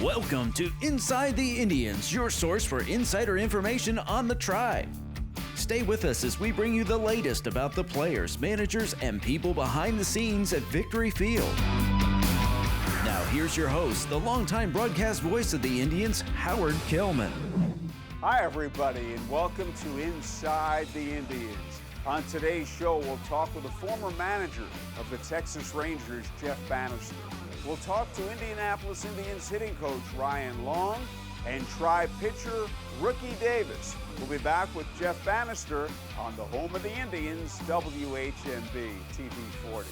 Welcome to Inside the Indians, your source for insider information on the Tribe. Stay with us as we bring you the latest about the players, managers, and people behind the scenes at Victory Field. Now here's your host, the longtime broadcast voice of the Indians, Howard Kellman. Hi everybody, and welcome to Inside the Indians. On today's show, we'll talk with a former manager of the Texas Rangers, Jeff Banister. We'll talk to Indianapolis Indians hitting coach Ryan Long and Tribe pitcher Rookie Davis. We'll be back with Jeff Banister on the home of the Indians, WHMB TV 40.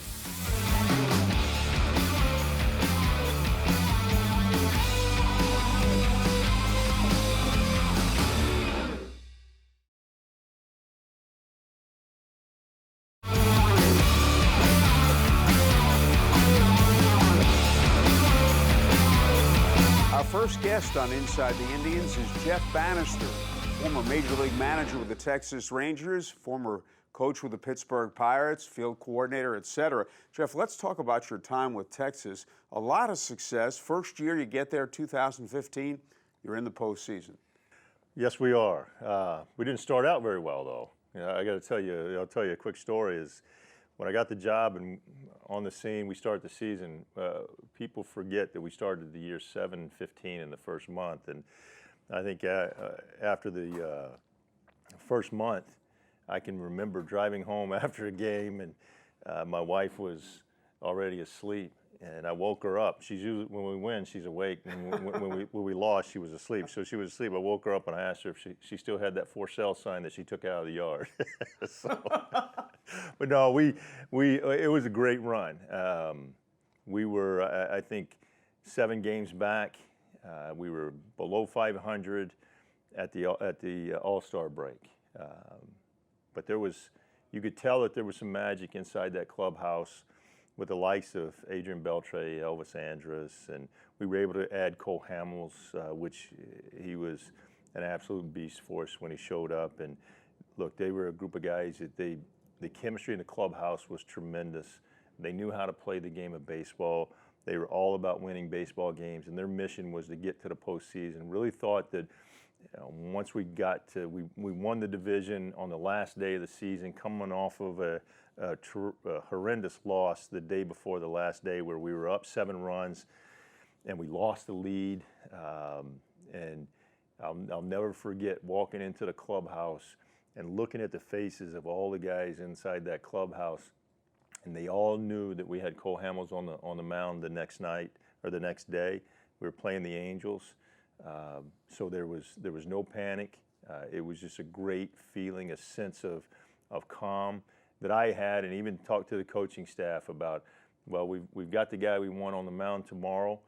Our first guest on Inside the Indians is Jeff Banister, former Major League manager with the Texas Rangers, former coach with the Pittsburgh Pirates, field coordinator, etc. Jeff, let's talk about your time with Texas. A lot of success. First year you get there, 2015, you're in the postseason. Yes, we are. We didn't start out very well, though. I got to tell you, I'll tell you a quick story. Is when I got the job and on the scene, we start the season, people forget that we started the year 7-15 in the first month. And I think after the first month, I can remember driving home after a game, and my wife was already asleep. And I woke her up. She's usually, when we win, she's awake. And when we lost, she was asleep. So she was asleep. I woke her up and I asked her if she still had that for sale sign that she took out of the yard. But no, it was a great run. We were, I think, 7 games back. We were below 500 at the All-Star break. But you could tell that there was some magic inside that clubhouse, with the likes of Adrian Beltre, Elvis Andrus, and we were able to add Cole Hamels, which he was an absolute beast for us when he showed up. And look, they were a group of guys that the chemistry in the clubhouse was tremendous. They knew how to play the game of baseball. They were all about winning baseball games, and their mission was to get to the postseason. Really thought that once we won the division on the last day of the season, coming off of a horrendous loss the day before the last day, where we were up 7 runs and we lost the lead. And I'll never forget walking into the clubhouse and looking at the faces of all the guys inside that clubhouse, and they all knew that we had Cole Hamels on the mound the next night or the next day. We were playing the Angels, so there was no panic. It was just a great feeling, a sense of calm that I had, and even talked to the coaching staff about, well, we've got the guy we want on the mound tomorrow.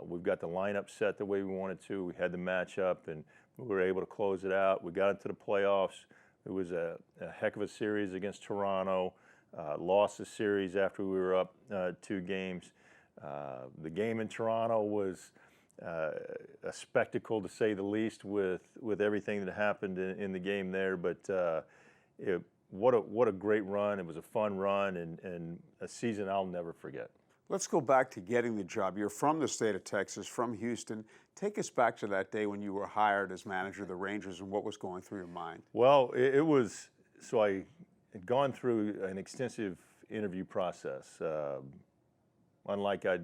We've got the lineup set the way we wanted to. We had the matchup, and we were able to close it out. We got into the playoffs. It was a heck of a series against Toronto. Lost the series after we were up 2 games. The game in Toronto was a spectacle, to say the least, with everything that happened in the game there. But what a great run. It was a fun run and a season I'll never forget. Let's go back to getting the job. You're from the state of Texas, from Houston. Take us back to that day when you were hired as manager of the Rangers and what was going through your mind. Well, it was, so I had gone through an extensive interview process, unlike I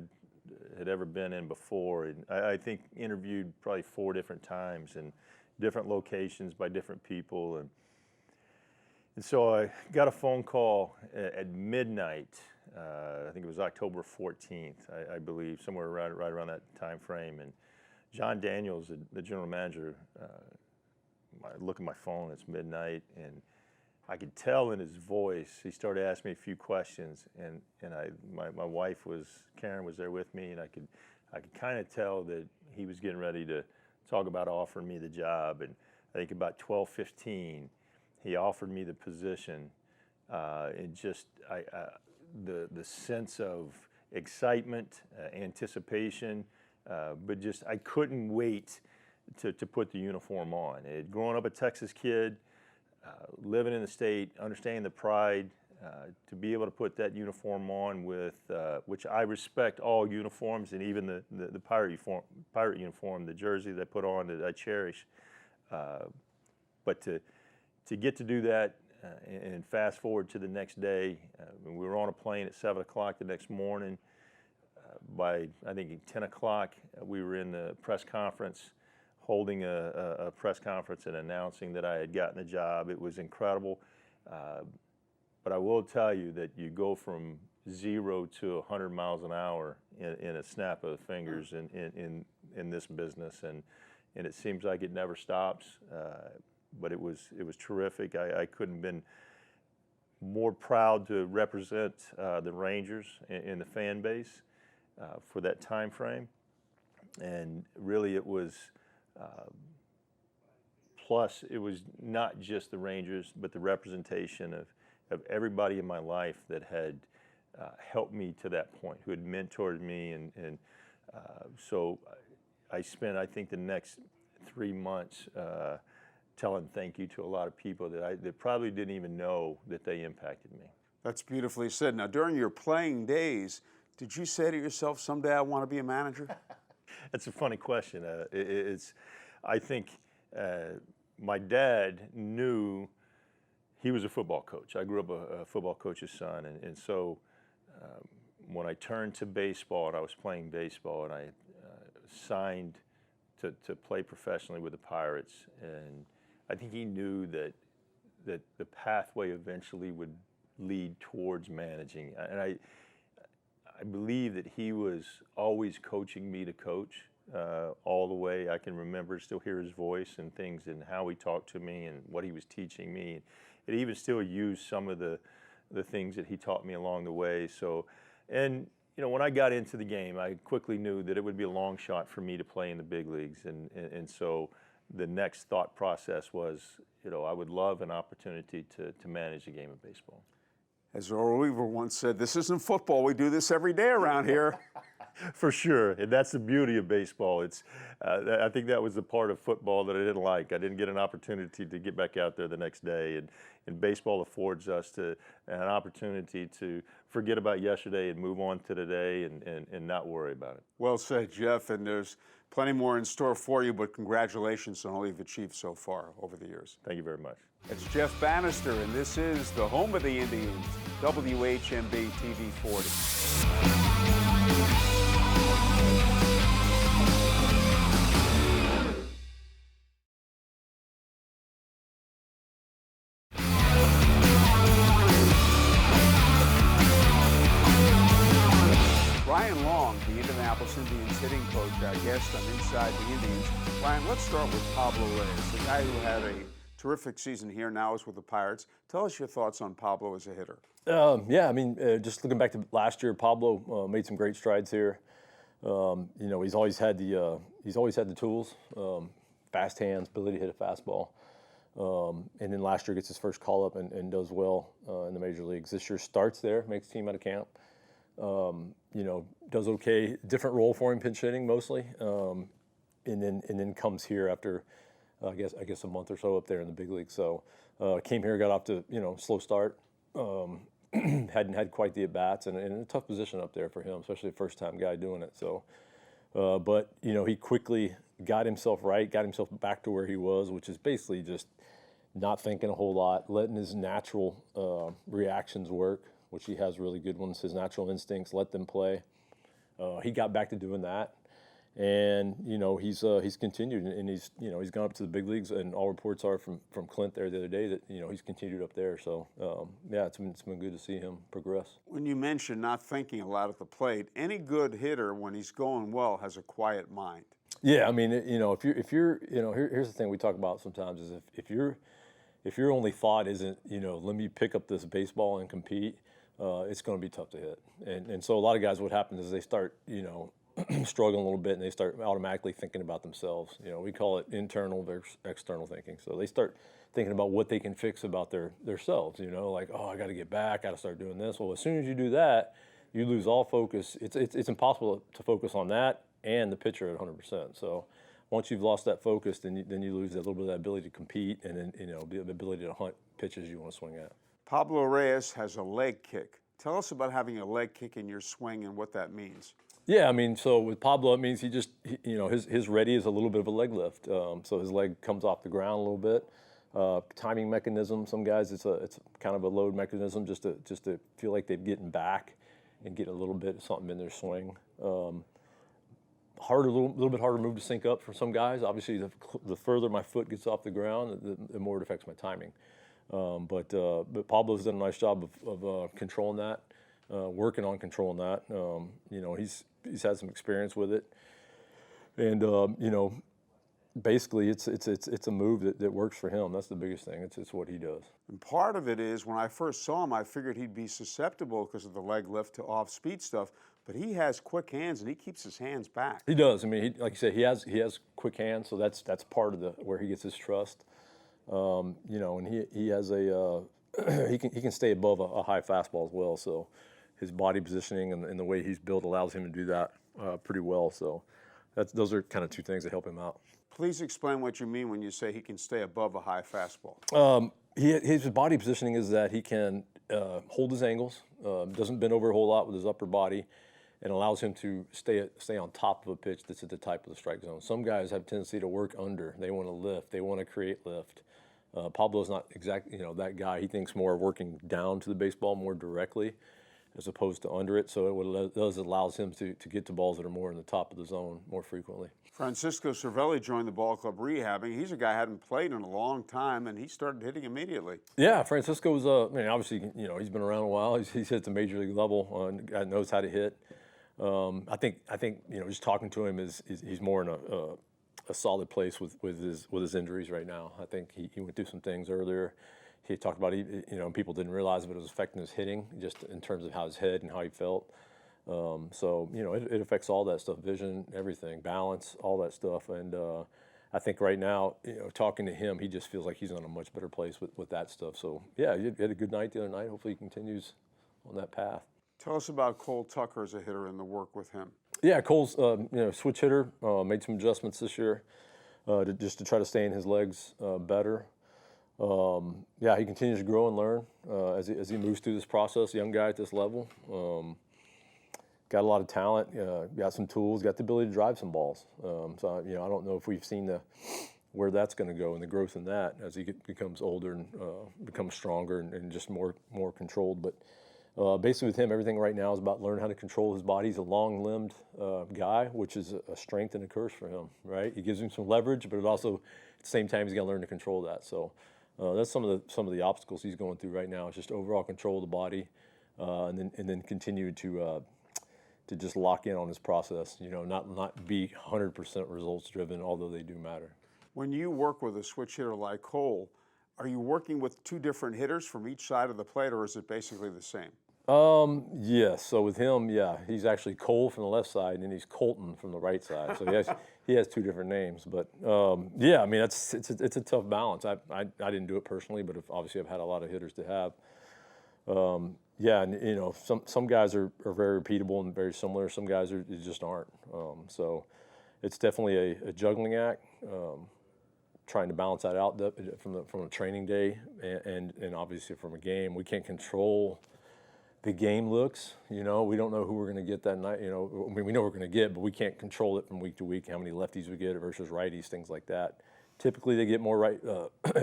had ever been in before. And I think interviewed probably 4 different times in different locations by different people. And so I got a phone call at midnight. I think it was October 14th, I believe, somewhere right around that time frame. And John Daniels, the general manager, I look at my phone, it's midnight, and I could tell in his voice, he started asking me a few questions, and my wife Karen was there with me, and I could kind of tell that he was getting ready to talk about offering me the job. And I think about 12:15, he offered me the position, and just the sense of excitement, anticipation, but just I couldn't wait to put the uniform on. Growing up a Texas kid, living in the state, understanding the pride To be able to put that uniform on with, which I respect all uniforms, and even the pirate uniform, the jersey they put on that I cherish. But to get to do that and fast forward to the next day, we were on a plane at 7 o'clock the next morning. By, I think, 10 o'clock, we were in the press conference, holding a press conference and announcing that I had gotten the job. It was incredible. But I will tell you that you go from 0 to 100 miles an hour in a snap of the fingers in this business, and it seems like it never stops. But it was terrific. I couldn't have been more proud to represent the Rangers in the fan base for that time frame. And really, it was. Plus, it was not just the Rangers, but the representation of everybody in my life that had helped me to that point, who had mentored me. And so I spent, I think, the next 3 months telling thank you to a lot of people that probably didn't even know that they impacted me. That's beautifully said. Now, during your playing days, did you say to yourself, someday I want to be a manager? That's a funny question. I think my dad knew he was a football coach. I grew up a football coach's son, and so when I turned to baseball and I was playing baseball and I signed to play professionally with the Pirates, and I think he knew that the pathway eventually would lead towards managing. And I believe that he was always coaching me to coach all the way. I can remember, still hear his voice and things and how he talked to me and what he was teaching me. It even still used some of the things that he taught me along the way. So, and you know, when I got into the game, I quickly knew that it would be a long shot for me to play in the big leagues. And so the next thought process was, you know, I would love an opportunity to manage a game of baseball. As Earl Weaver once said, this isn't football. We do this every day around here. For sure, and that's the beauty of baseball. It's, I think that was the part of football that I didn't like. I didn't get an opportunity to get back out there the next day, and baseball affords us an opportunity to forget about yesterday and move on to today and not worry about it. Well said, Jeff, and there's plenty more in store for you, but congratulations on all you've achieved so far over the years. Thank you very much. It's Jeff Bannister, and this is the home of the Indians, WHMB TV 40. Ryan Long, the Indianapolis Indians hitting coach, our guest on Inside the Indians. Ryan, let's start with Pablo Reyes, the guy who had a terrific season here, now is with the Pirates. Tell us your thoughts on Pablo as a hitter. Yeah, I mean, just looking back to last year, Pablo made some great strides here. You know, he's always had the tools, fast hands, ability to hit a fastball. And then last year gets his first call up and does well in the major leagues. This year starts there, makes team out of camp. You know, does okay. Different role for him, pinch hitting mostly, and then comes here after I guess a month or so up there in the big league. So came here, got off to slow start. Hadn't had quite the at bats, and a tough position up there for him, especially a first time guy doing it. So, but he quickly got himself right, got himself back to where he was, which is basically just not thinking a whole lot, letting his natural reactions work, which he has really good ones. His natural instincts, let them play. He got back to doing that. And he's continued, and he's gone up to the big leagues, and all reports are from Clint there the other day that he's continued up there. So yeah, it's been good to see him progress. When you mention not thinking a lot at the plate, any good hitter when he's going well has a quiet mind. Yeah, I mean if you're here's the thing we talk about sometimes is if your only thought isn't let me pick up this baseball and compete, it's going to be tough to hit. And so a lot of guys, what happens is they start struggling a little bit, and they start automatically thinking about themselves. We call it internal versus external thinking. So they start thinking about what they can fix about theirselves. Like, oh, I got to get back, got to start doing this. Well, as soon as you do that, you lose all focus. It's impossible to focus on that and the pitcher at 100%. So once you've lost that focus, then you lose a little bit of that ability to compete, and then the ability to hunt pitches you want to swing at. Pablo Reyes has a leg kick. Tell us about having a leg kick in your swing and what that means. Yeah, I mean, so with Pablo, it means his ready is a little bit of a leg lift. So his leg comes off the ground a little bit. Timing mechanism. Some guys, it's kind of a load mechanism just to feel like they're getting back and get a little bit of something in their swing. A little bit harder move to sync up for some guys. Obviously, the further my foot gets off the ground, the more it affects my timing. But Pablo's done a nice job of controlling that, working on controlling that. He's had some experience with it, and basically it's a move that works for him. That's the biggest thing. It's what he does. And part of it is when I first saw him, I figured he'd be susceptible because of the leg lift to off-speed stuff. But he has quick hands and he keeps his hands back. He does. I mean, like you said, he has quick hands, so that's part of where he gets his trust. And he has he can stay above a high fastball as well. So his body positioning and the way he's built allows him to do that pretty well. So those are kind of two things that help him out. Please explain what you mean when you say he can stay above a high fastball. His body positioning is that he can hold his angles, doesn't bend over a whole lot with his upper body, and allows him to stay on top of a pitch that's at the type of the strike zone. Some guys have a tendency to work under. They want to lift. They want to create lift. Pablo's not exactly that guy. He thinks more of working down to the baseball more directly as opposed to under it. So it allows him to get to balls that are more in the top of the zone more frequently. Francisco Cervelli joined the ball club rehabbing. He's a guy who hadn't played in a long time, and he started hitting immediately. Yeah, Francisco's, obviously, he's been around a while. He's hit the major league level. Guy knows how to hit. I think, just talking to him he's more in a solid place with his injuries right now. I think he went through some things earlier. He talked about, people didn't realize it was affecting his hitting, just in terms of how his head and how he felt. It affects all that stuff, vision, everything, balance, all that stuff. And I think right now, talking to him, he just feels like he's in a much better place with that stuff. So, yeah, he had a good night the other night. Hopefully he continues on that path. Tell us about Cole Tucker as a hitter and the work with him. Yeah, Cole's switch hitter, made some adjustments this year to try to stay in his legs better. He continues to grow and learn as he moves through this process. Young guy at this level, got a lot of talent, got some tools, got the ability to drive some balls. I don't know if we've seen where that's going to go and the growth in that as he becomes older and becomes stronger and just more controlled. But basically with him, everything right now is about learning how to control his body. He's a long-limbed guy, which is a strength and a curse for him, right? It gives him some leverage, but it also, at the same time, he's got to learn to control that. So that's some of the obstacles he's going through right now. It's just overall control of the body, and then continue to just lock in on his process. Not be 100% results driven, although they do matter. When you work with a switch hitter like Cole, are you working with two different hitters from each side of the plate, or is it basically the same? Yes. So with him, he's actually Cole from the left side, and he's Colton from the right side. So he has two different names. But it's a tough balance. I didn't do it personally, but obviously I've had a lot of hitters to have. Some guys are very repeatable and very similar. Some guys just aren't. So it's definitely a juggling act. Trying to balance that out from a training day and obviously from a game. We can't control the game looks. We don't know who we're going to get that night. We know we're going to get, but we can't control it from week to week, how many lefties we get versus righties, things like that. Typically, they get more right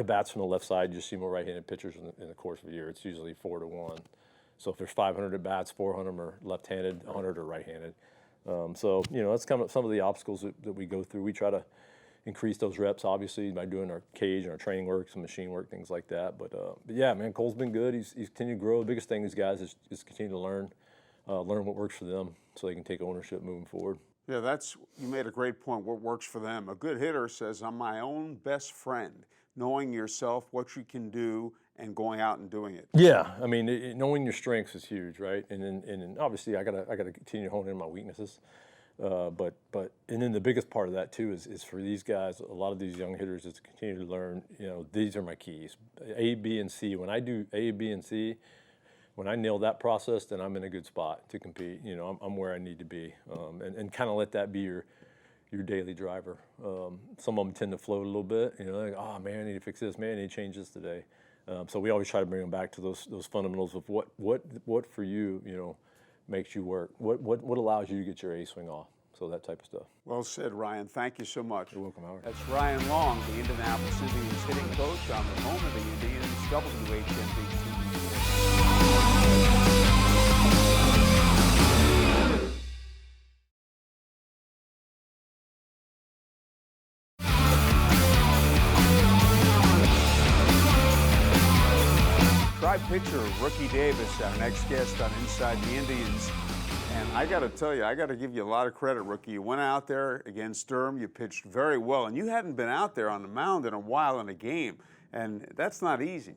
bats from the left side. You see more right-handed pitchers in the course of a year. It's usually 4-1. So if there's 500 at bats, 400 of them are left-handed, 100 are right-handed. That's kind of some of the obstacles that we go through. We try to increase those reps, obviously, by doing our cage and our training work, some machine work, things like that. But yeah, man, Cole's been good. He's continued to grow. The biggest thing these guys is continue to learn what works for them so they can take ownership moving forward. Yeah, you made a great point, what works for them. A good hitter says, I'm my own best friend, knowing yourself, what you can do, and going out and doing it. Yeah, I mean, knowing your strengths is huge, right? And then obviously I gotta continue to hone in on my weaknesses. But then the biggest part of that too is for these guys, a lot of these young hitters, is to continue to learn. These are my keys: A, B, and C. When I do A, B, and C, when I nail that process, then I'm in a good spot to compete. I'm where I need to be, and kind of let that be your daily driver. Some of them tend to float a little bit. Like, oh man, I need to fix this. Man, I need to change this today. So we always try to bring them back to those fundamentals of what for you, makes you work. What allows you to get your A swing off. So that type of stuff. Well said, Ryan. Thank you so much. You're welcome, Howard. That's Ryan Long, the Indianapolis Indians hitting coach on the home of the Indians, WHMP TV. Tribe pitcher Rookie Davis, our next guest on Inside the Indians. And I got to tell you, I got to give you a lot of credit, Rookie. You went out there against Durham. You pitched very well. And you hadn't been out there on the mound in a while in a game. And that's not easy.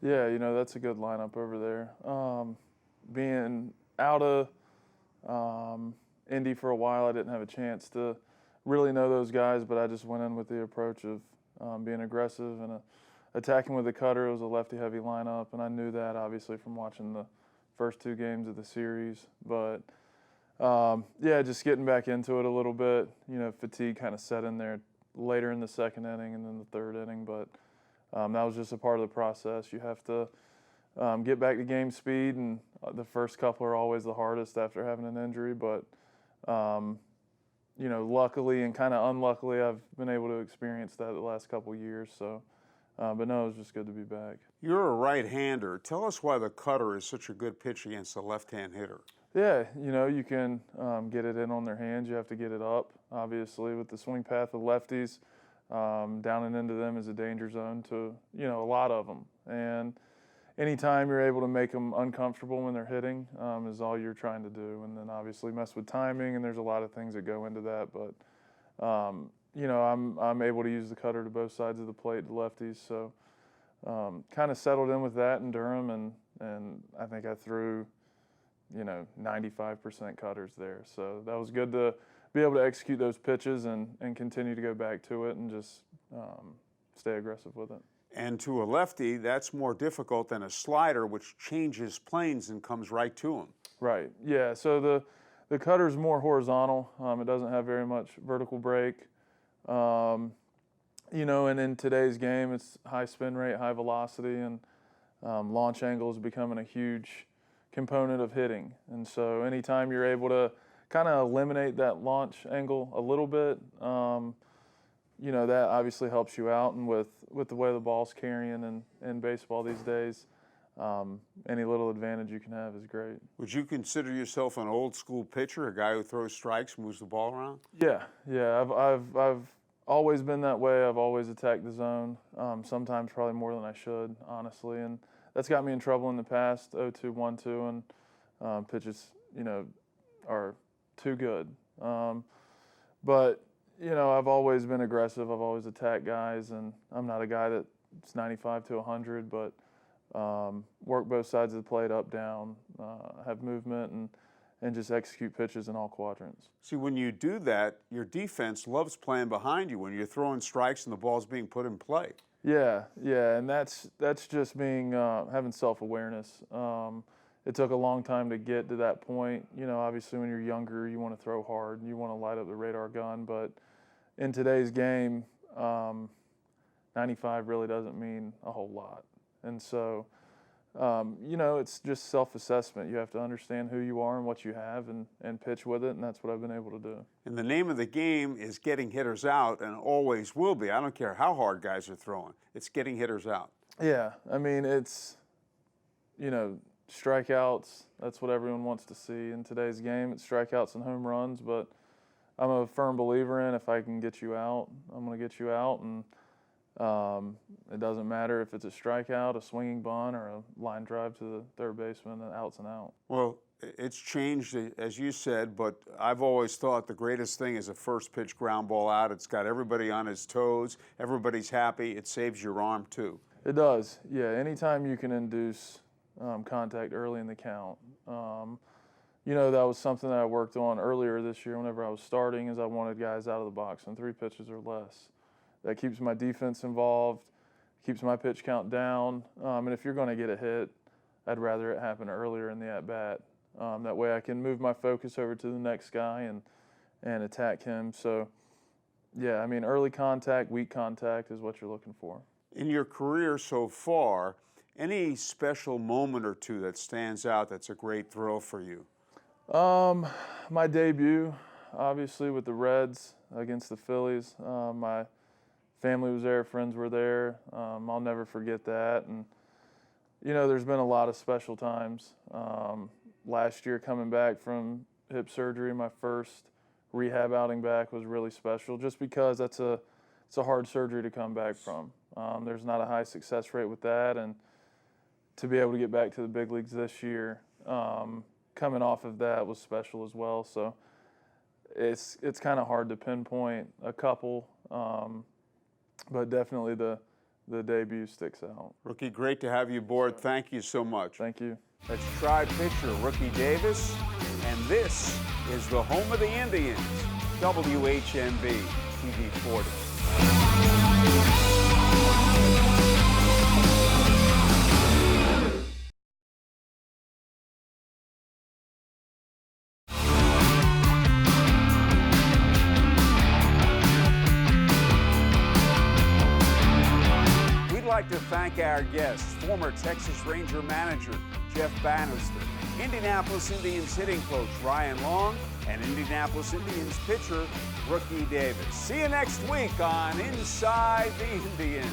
Yeah, that's a good lineup over there. Being out of Indy for a while, I didn't have a chance to really know those guys, but I just went in with the approach of being aggressive and attacking with the cutter. It was a lefty-heavy lineup, and I knew that, obviously, from watching the first 2 games of the series. But, yeah, just getting back into it a little bit. Fatigue kind of set in there later in the 2nd inning and then the 3rd inning. But that was just a part of the process. You have to get back to game speed, and the first couple are always the hardest after having an injury. But, luckily and kind of unluckily, I've been able to experience that the last couple of years. So. But no, it was just good to be back. You're a right-hander. Tell us why the cutter is such a good pitch against a left-hand hitter. Yeah, you can get it in on their hands. You have to get it up, obviously, with the swing path of lefties. Down and into them is a danger zone to, a lot of them. And anytime you're able to make them uncomfortable when they're hitting is all you're trying to do. And then obviously mess with timing, and there's a lot of things that go into that. But I'm able to use the cutter to both sides of the plate, the lefties. So kind of settled in with that in Durham, and I think I threw, 95% cutters there. So that was good to be able to execute those pitches and continue to go back to it and just stay aggressive with it. And to a lefty, that's more difficult than a slider, which changes planes and comes right to him. Right. Yeah. So the cutter's more horizontal. It doesn't have very much vertical break. And in today's game, it's high spin rate, high velocity, and launch angle is becoming a huge component of hitting. And so anytime you're able to kind of eliminate that launch angle a little bit, that obviously helps you out. And with the way the ball's carrying in baseball these days, any little advantage you can have is great. Would you consider yourself an old school pitcher, a guy who throws strikes, moves the ball around? Yeah. I've always been that way. I've always attacked the zone. Sometimes probably more than I should, honestly, and that's got me in trouble in the past. 0-2, 1-2, and pitches, are too good. But I've always been aggressive. I've always attacked guys, and I'm not a guy that's 95 to 100, but work both sides of the plate, up, down, have movement, and just execute pitches in all quadrants. See, when you do that, your defense loves playing behind you when you're throwing strikes and the ball's being put in play. Yeah, and that's just being having self-awareness. It took a long time to get to that point. Obviously when you're younger, you want to throw hard and you want to light up the radar gun, but in today's game, 95 really doesn't mean a whole lot. And so, it's just self-assessment. You have to understand who you are and what you have and pitch with it, and that's what I've been able to do. And the name of the game is getting hitters out, and always will be. I don't care how hard guys are throwing. It's getting hitters out. Yeah, I mean, it's, strikeouts, that's what everyone wants to see in today's game. It's strikeouts and home runs, but I'm a firm believer in if I can get you out, I'm going to get you out, and it doesn't matter if it's a strikeout, a swinging bunt, or a line drive to the third baseman, and outs and out. Well, it's changed, as you said, but I've always thought the greatest thing is a first pitch ground ball out. It's got everybody on his toes. Everybody's happy. It saves your arm, too. It does, yeah. Anytime you can induce contact early in the count. That was something that I worked on earlier this year whenever I was starting, is I wanted guys out of the box on 3 pitches or less. That keeps my defense involved, keeps my pitch count down, and if you're going to get a hit, I'd rather it happen earlier in the at-bat. That way I can move my focus over to the next guy and attack him. So, yeah, I mean, early contact, weak contact is what you're looking for. In your career so far, any special moment or two that stands out that's a great thrill for you? My debut, obviously, with the Reds against the Phillies. My family was there, friends were there. I'll never forget that. And, you know, there's been a lot of special times. Last year, coming back from hip surgery, my first rehab outing back was really special, just because it's a hard surgery to come back from. There's not a high success rate with that, and to be able to get back to the big leagues this year, coming off of that was special as well. So it's kind of hard to pinpoint a couple, but definitely the debut sticks out. Rookie, great to have you aboard. Thank you so much. Thank you. That's Tribe pitcher Rookie Davis, and this is the home of the Indians, WHMB TV 40. We'd like to thank our guests, former Texas Ranger manager Jeff Bannister, Indianapolis Indians hitting coach Ryan Long, and Indianapolis Indians pitcher Rookie Davis. See you next week on Inside the Indians.